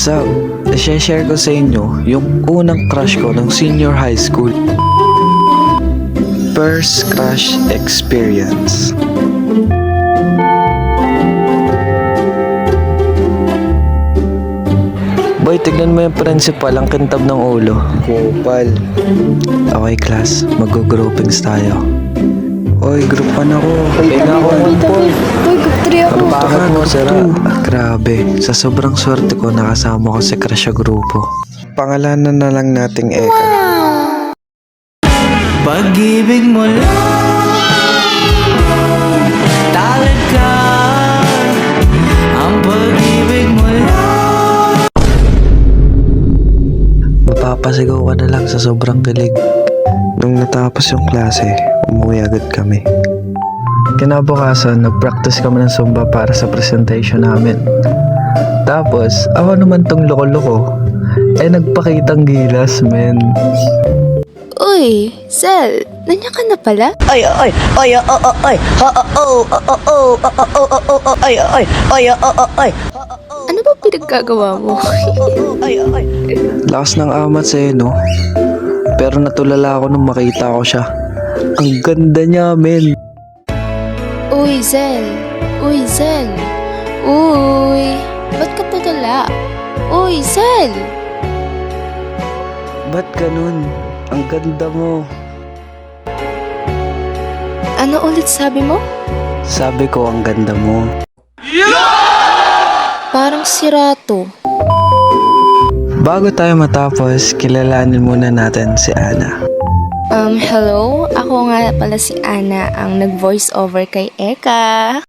What's up? I-share ko sa inyo yung unang crush ko ng senior high school. First crush experience. Boy, tignan mo yung principal, ang kintab ng ulo. Kupal. Okay, class. Mag-groupings tayo. Oy, group 1 ako. Kaya ako Paul. Uy, group 3 ako. Bakit mo, sira? Grabe. Sa sobrang swerte ko, nakasama ko si crush sa grupo. Pangalanan na lang nating Eka. Pag-ibig mo lang talaga, ang pag-ibig mo lang. Mapapasigaw ka na lang sa sobrang galig. Nung natapos yung klase, umuwi agad kami. Kinabukasan, nag-practice kami ng Zumba para sa presentation namin. Tapos, ako naman tong loko-loko, nagpakitang gilas, men. Uy, Sel, nandiyan ka na pala? Ano ba pinaggagawa mo? Lakas ng amat sa'yo, no? Pero natulala ako nung makita ko siya. Ang ganda niya, men. Uy, Sel. Uy, Sel. Uy, ba't ka tutula? Uy, Sel. Ba't ganun? Ang ganda mo. Ano ulit sabi mo? Sabi ko, ang ganda mo. Parang sirato. Bago tayo matapos, kilalanin muna natin si Ana. Hello? Ako nga pala si Ana, ang nag-voice over kay Eka.